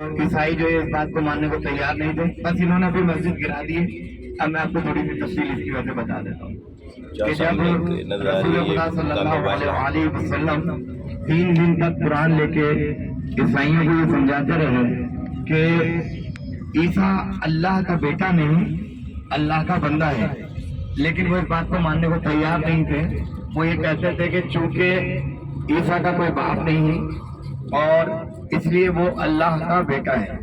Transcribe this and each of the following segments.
ईसाई जो है इस बात को मानने को तैयार नहीं थे, बस इन्होंने अभी मस्जिद गिरा दी है। अब मैं आपको थोड़ी सी तफसील इसकी वजह बता देता हूँ कि जब रसूल खुदा सल्लल्लाहु अलैहि वसल्लम 3 दिन तक कुरान लेके ईसाइयों को ये समझाते रहे कि ईसा अल्लाह का बेटा नहीं, अल्लाह का बंदा है, लेकिन वो इस बात को मानने को तैयार नहीं थे। वो ये कहते थे कि चूंकि ईसा का कोई बाप नहीं और इसलिए वो अल्लाह का बेटा है।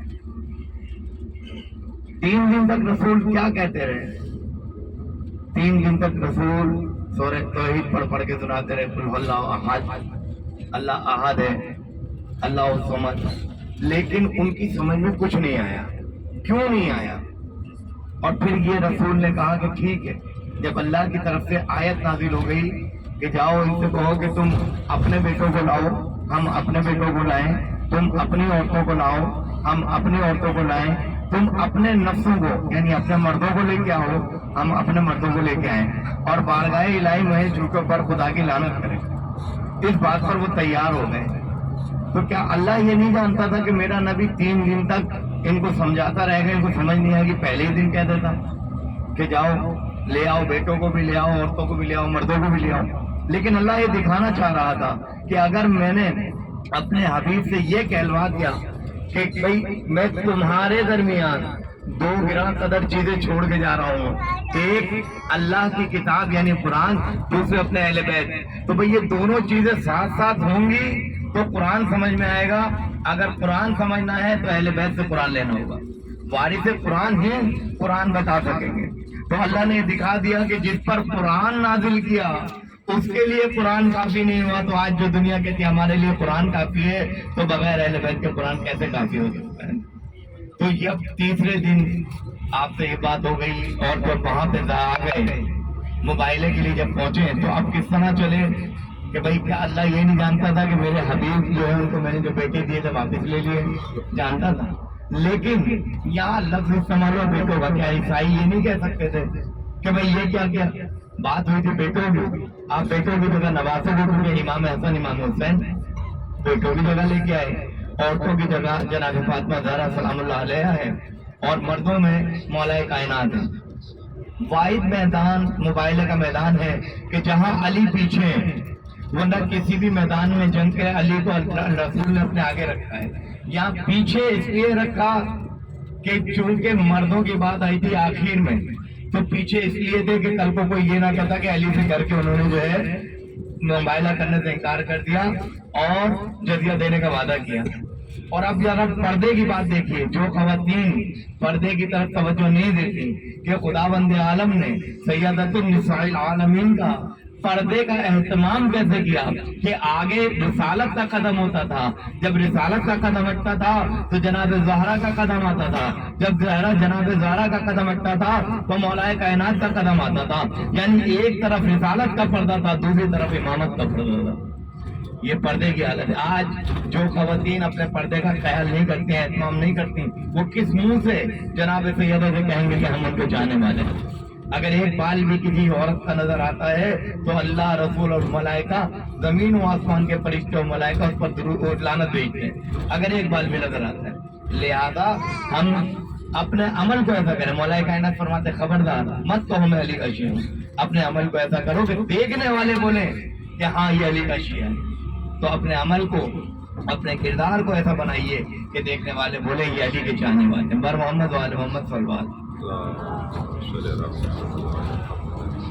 3 दिन तक रसूल क्या कहते रहे? 3 दिन तक रसूल सूरह तौहीद पढ़ के सुनाते रहे, कुल हुवल्लाहु अहद, अल्लाह अहद है, अल्लाह समद, लेकिन उनकी समझ में कुछ नहीं आया। क्यों नहीं आया? और फिर ये रसूल ने कहा कि ठीक है, जब अल्लाह की तरफ से आयत नाजिल हो गई कि जाओ इनसे कहो कि तुम अपने बेटों को लाओ, हम अपने बेटों को लाएं, तुम अपनी औरतों को लाओ, हम अपनी औरतों को लाएं, तुम अपने नफ्सों को यानी अपने मर्दों को लेके आओ, हम अपने मर्दों को लेके आए, और बारगाह इलाही में झुके पर खुदा की लानत करें। इस बात पर वो तैयार हो गए। तो क्या अल्लाह ये नहीं जानता था कि मेरा नबी 3 दिन तक इनको समझाता रहेगा, इनको समझ नहीं आएगी? पहले ही दिन कह देता कि जाओ ले आओ, बेटों को भी ले आओ, औरतों को भी ले आओ, मर्दों को भी ले आओ। लेकिन अल्लाह ये दिखाना चाह रहा था कि अगर मैंने अपने हबीब से ये कहलवा दिया कि भाई मैं तुम्हारे दरमियान 2 गिरां कदर चीजें छोड़ के जा रहा हूँ, एक अल्लाह की किताब यानी कुरान, दूसरे अपने अहले बैत, तो भाई ये दोनों चीजें साथ साथ होंगी तो कुरान समझ में आएगा। अगर कुरान समझना है तो अहले बैत से कुरान लेना होगा, वारिस कुरान ही कुरान बता सकेंगे। तो अल्लाह ने दिखा दिया कि जिस पर कुरान नाजिल किया उसके लिए कुरान काफी नहीं हुआ, तो आज जो दुनिया कहती है हमारे लिए कुरान काफी है, तो बगैर अहले बैत के कुरान कैसे काफी हो सकता है? तो जब तीसरे दिन आपसे ये बात हो गई और जब वहां पे आ गए मुबाइले के लिए जब पहुंचे, तो अब किस तरह चले कि भाई क्या अल्लाह ये नहीं जानता था कि मेरे हबीब जो है उनको मैंने जो बेटे दिए थे वापस ले लिए? जानता था, लेकिन यहाँ लफ्ज इस्तेमाल हुआ बेटों का। क्या ईसाई ये नहीं कह सकते थे कि भाई ये क्या क्या बात हुई थी बेटों की? आप बेटों की जगह नवासों को, क्योंकि इमाम हसन इमाम हुसैन बेटों की जगह लेके आए, औरतों की जगह जनाब फातिमा ज़हरा सलामुल्लाह अलैहा है, और मर्दों में मौलाए कायनात है। वाहिद मैदान मुबाइले का मैदान है कि जहां अली पीछे है, वरना किसी भी मैदान में जंग के अली को रसूल ने अपने आगे रखा है। यहाँ पीछे इसलिए रखा कि चूंकि मर्दों की बात आई थी आखिर में, तो पीछे इसलिए थे कि कल को कोई ये ना कहता कि अली से करके उन्होंने जो है मुबाइला करने से इनकार कर दिया और जजिया देने का वादा किया। और अब जरा पर्दे की बात देखिए, जो खवातीन पर्दे की तरफ तवज्जो नहीं देती कि खुदावंद आलम ने सैयदतुन निसाइल आलमीन का पर्दे का एहतमाम कैसे किया कि आगे रिसालत का कदम होता था, जब रिसालत का कदम हटता था तो जनाब ज़हरा का कदम आता था, जब जनाब ज़हरा का कदम हटता था तो मौलाए कायनात का कदम आता था। यानी एक तरफ रिसालत का पर्दा था, दूसरी तरफ इमामत का पर्दा था। ये पर्दे की हालत है। आज जो खवातीन अपने पर्दे का ख्याल नहीं करती हैं, एहतमाम नहीं करती, वो किस मुंह से जनाब सैयदा से कहेंगे कि हम उनको चाहने वाले हैं? अगर एक बाल भी किसी औरत का नजर आता है तो अल्लाह, रसूल और मलाइका, जमीन व आसमान के फरिश्ते और मलाइका उस पर दुरूद और लानत भेजते हैं अगर एक बाल भी नजर आता है। लिहाजा हम अपने अमल को ऐसा करें, मौलाए कायनात फरमाते खबरदार मत तो हमें अली का शिया, अपने अमल को ऐसा करो कि देखने वाले बोले कि हाँ ये अली का शिया है। तो अपने अमल को, अपने किरदार को ऐसा बनाइए कि देखने वाले बोले ये अली के चाहने वाले। बर मोहम्मद वाले मोहम्मद सल्लल्लाहु अलैहि वसल्लम।